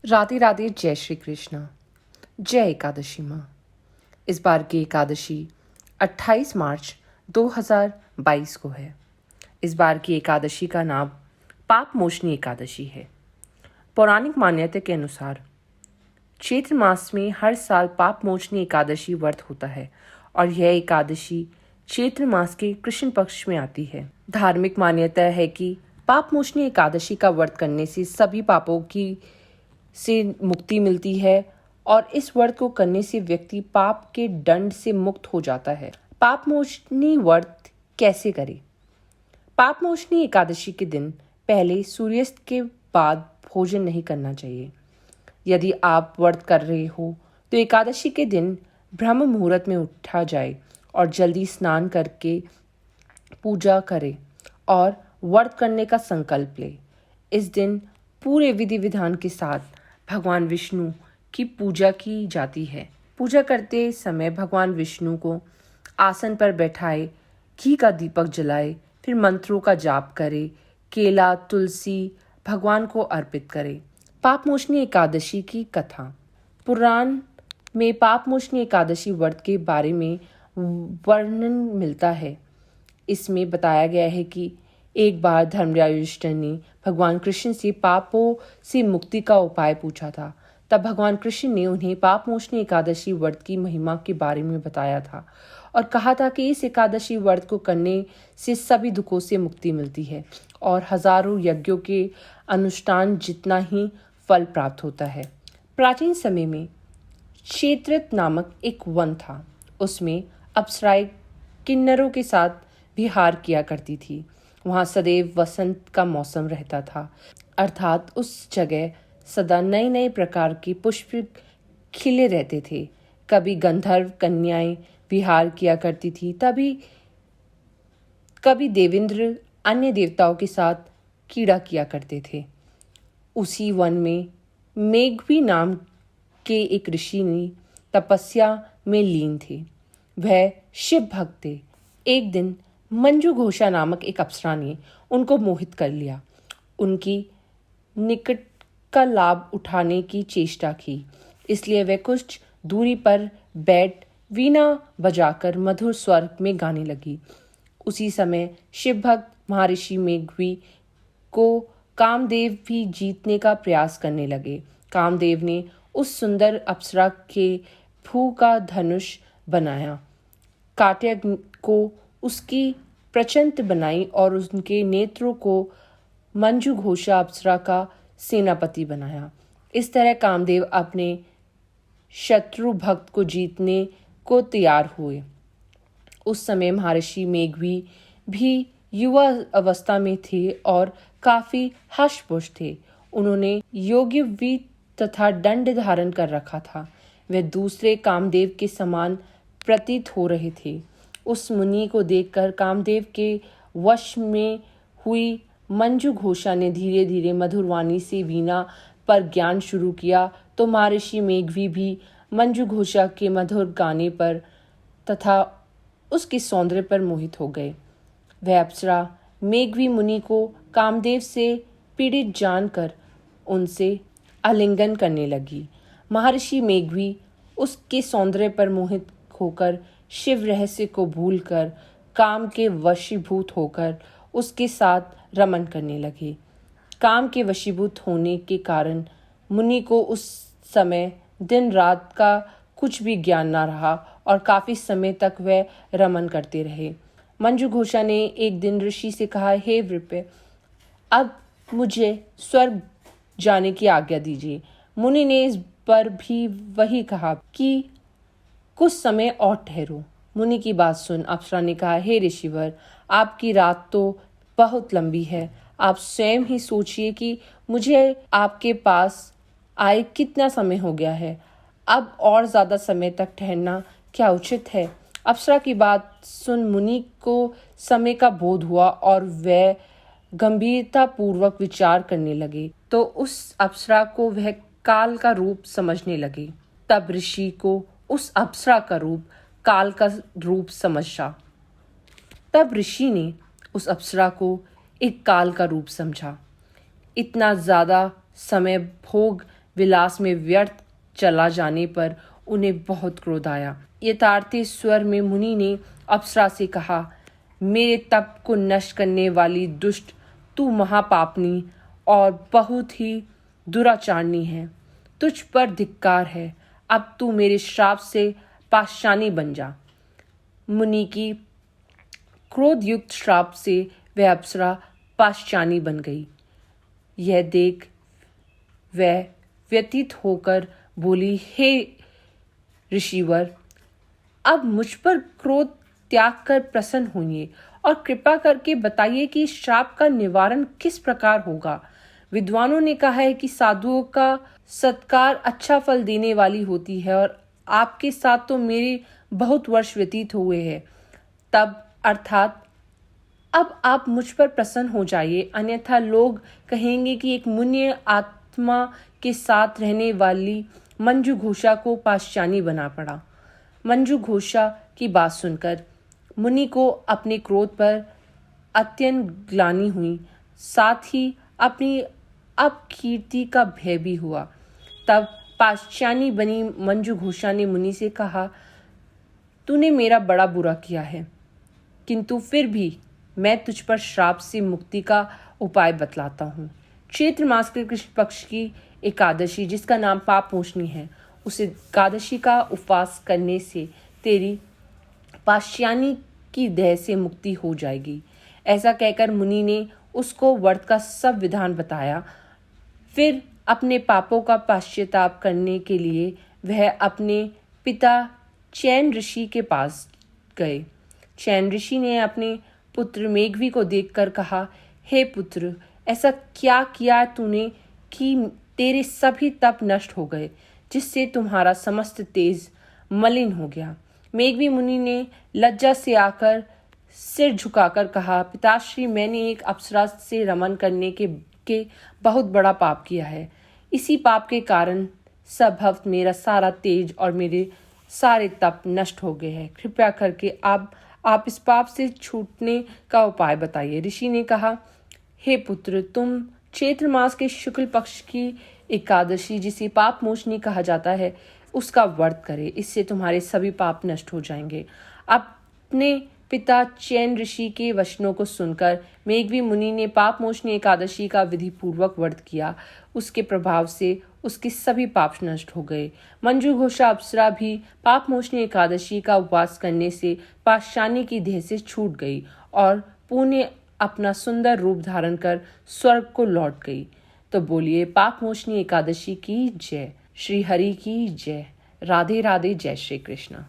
राधे राधे। जय श्री कृष्ण। जय एकादशी माँ। इस बार की एकादशी 28 मार्च 2022 को है। इस बार की एकादशी का नाम पाप मोचनी एकादशी है। पौराणिक मान्यता के अनुसार चैत्र मास में हर साल पाप मोचनी एकादशी व्रत होता है और यह एकादशी चैत्र मास के कृष्ण पक्ष में आती है। धार्मिक मान्यता है कि पाप मोचनी एकादशी का व्रत करने से सभी पापों की से मुक्ति मिलती है और इस व्रत को करने से व्यक्ति पाप के दंड से मुक्त हो जाता है। पाप मोचनी व्रत कैसे करें? पाप मोचनी एकादशी के दिन पहले सूर्यास्त के बाद भोजन नहीं करना चाहिए। यदि आप व्रत कर रहे हो तो एकादशी के दिन ब्रह्म मुहूर्त में उठा जाए और जल्दी स्नान करके पूजा करे और व्रत करने का संकल्प ले। इस दिन पूरे विधि विधान के साथ भगवान विष्णु की पूजा की जाती है। पूजा करते समय भगवान विष्णु को आसन पर बैठाए, घी का दीपक जलाए, फिर मंत्रों का जाप करे, केला तुलसी भगवान को अर्पित करे। पाप मोचनी एकादशी की कथा। पुराण में पाप मोचनी एकादशी व्रत के बारे में वर्णन मिलता है। इसमें बताया गया है कि एक बार धर्मराज युधिष्ठिर ने भगवान कृष्ण से पापों से मुक्ति का उपाय पूछा था। तब भगवान कृष्ण ने उन्हें पाप मोचनी एकादशी व्रत की महिमा के बारे में बताया था और कहा था कि इस एकादशी व्रत को करने से सभी दुखों से मुक्ति मिलती है और हजारों यज्ञों के अनुष्ठान जितना ही फल प्राप्त होता है। प्राचीन समय में क्षेत्रत नामक एक वन था। उसमें अप्सराएं किन्नरों के साथ विहार किया करती थी। वहाँ सदैव वसंत का मौसम रहता था, अर्थात उस जगह सदा नए नए प्रकार के पुष्प खिले रहते थे। कभी गंधर्व कन्याएं विहार किया करती थी, कभी देवेंद्र अन्य देवताओं के साथ कीड़ा किया करते थे। उसी वन में मेघवी नाम के एक ऋषि ने तपस्या में लीन थे। वह शिव भक्त थे। एक दिन मंजू घोषा नामक एक अप्सरा ने उनको मोहित कर लिया। उनकी निकट का लाभ उठाने की चेष्टा की, इसलिए वे कुछ दूरी पर बैठ वीणा बजाकर मधुर स्वर में गाने लगी। उसी समय शिव भक्त महर्षि मेघवी को कामदेव भी जीतने का प्रयास करने लगे। कामदेव ने उस सुंदर अप्सरा के भू का धनुष बनाया, कात्यायन को उसकी प्रचंड बनाई और उनके नेत्रों को मंजू घोषा अप्सरा का सेनापति बनाया। इस तरह कामदेव अपने शत्रु भक्त को जीतने को तैयार हुए। उस समय महर्षि मेघवी भी युवा अवस्था में थे और काफी हष्ट-पुष्ट थे। उन्होंने योग्यवी तथा दंड धारण कर रखा था। वे दूसरे कामदेव के समान प्रतीत हो रहे थे। उस मुनि को देखकर कामदेव के वश में हुई मंजू घोषा ने धीरे धीरे मधुर वाणी से वीणा पर ज्ञान शुरू किया तो महर्षि मेघवी भी मंजू घोषा के मधुर गाने पर तथा उसके सौंदर्य पर मोहित हो गए। वह अप्सरा मेघवी मुनि को कामदेव से पीड़ित जानकर उनसे आलिंगन करने लगी। महर्षि मेघवी उसके सौंदर्य पर मोहित होकर शिव रहस्य को भूलकर काम के वशीभूत होकर उसके साथ रमन करने लगे। काम के वशीभूत होने के कारण मुनि को उस समय दिन रात का कुछ भी ज्ञान न रहा और काफी समय तक वह रमन करते रहे। मंजू घोषा ने एक दिन ऋषि से कहा, हे वृप, अब मुझे स्वर्ग जाने की आज्ञा दीजिए। मुनि ने इस पर भी वही कहा कि कुछ समय और ठहरो। मुनि की बात सुन अप्सरा ने कहा, हे ऋषिवर, आपकी रात तो बहुत लंबी है। आप स्वयं ही सोचिए कि मुझे आपके पास आए कितना समय हो गया है। अब और ज्यादा समय तक ठहरना क्या उचित है? अप्सरा की बात सुन मुनि को समय का बोध हुआ और वह गंभीरता पूर्वक विचार करने लगे तो उस अप्सरा को वह काल का रूप समझने लगे। तब ऋषि को उस अप्सरा का रूप काल का रूप समझा। तब ऋषि ने उस अप्सरा को एक काल का रूप समझा। इतना ज्यादा समय भोग विलास में व्यर्थ चला जाने पर उन्हें बहुत क्रोध आया। यथार्थी स्वर में मुनि ने अप्सरा से कहा, मेरे तप को नष्ट करने वाली दुष्ट, तू महापापनी और बहुत ही दुराचारणी है। तुझ पर धिक्कार है। अब तू मेरे श्राप से पाषाणी बन जा। मुनि की क्रोधयुक्त श्राप से वह अप्सरा पाषाणी बन गई। यह देख वह व्यतीत होकर बोली, हे ऋषिवर, अब मुझ पर क्रोध त्याग कर प्रसन्न होइए और कृपा करके बताइए कि इस श्राप का निवारण किस प्रकार होगा। विद्वानों ने कहा है कि साधुओं का सत्कार अच्छा फल देने वाली होती है और आपके साथ तो मेरे बहुत वर्ष व्यतीत हुए हैं। तब अर्थात अब आप मुझ पर प्रसन्न हो जाइए, अन्यथा लोग कहेंगे कि एक मुन्य आत्मा के साथ रहने वाली मंजू घोषा को पाषाणी बना पड़ा। मंजू घोषा की बात सुनकर मुनि को अपने क्रोध पर अत्यंत ग्लानि हुई, साथ ही अपनी अपकीर्ति का भय भी हुआ। तब पाषाणी बनी मंजू घोषा ने मुनि से कहा, तूने मेरा बड़ा बुरा किया है, किंतु फिर भी मैं तुझ पर श्राप से मुक्ति का उपाय बतलाता हूँ। चैत्र मास के कृष्ण पक्ष की एकादशी, जिसका नाम पापमोचनी है, उस एकादशी का उपवास करने से तेरी पाषाणी की देह से मुक्ति हो जाएगी। ऐसा कहकर मुनि ने उसको व्रत का सब विधान बताया। फिर अपने पापों का पश्चाताप करने के लिए वह अपने पिता चैन ऋषि के पास गए। चैन ऋषि ने अपने पुत्र मेघवी को देखकर कहा, हे पुत्र, ऐसा क्या किया तूने कि तेरे सभी तप नष्ट हो गए, जिससे तुम्हारा समस्त तेज मलिन हो गया। मेघवी मुनि ने लज्जा से आकर सिर झुकाकर कहा, पिताश्री, मैंने एक अप्सरा से रमन करने के बहुत बड़ा पाप किया है। इसी पाप के कारण संभवत मेरा सारा तेज और मेरे सारे तप नष्ट हो गए हैं। कृपया करके आप इस पाप से छूटने का उपाय बताइए। ऋषि ने कहा, हे पुत्र, तुम चैत्र मास के शुक्ल पक्ष की एकादशी, जिसे पाप मोचनी कहा जाता है, उसका व्रत करे। इससे तुम्हारे सभी पाप नष्ट हो जाएंगे। अपने पिता चैन ऋषि के वचनों को सुनकर मेघवी मुनि ने पाप मोचनी एकादशी का विधि पूर्वक व्रत किया। उसके प्रभाव से उसके सभी पाप नष्ट हो गए। मंजू घोषा अप्सरा भी पाप मोचनी एकादशी का उपवास करने से पाषाणी की देह से छूट गई और पुण्य अपना सुंदर रूप धारण कर स्वर्ग को लौट गई। तो बोलिए, पाप मोचनी एकादशी की जय। श्री हरि की जय। राधे राधे। जय श्री कृष्ण।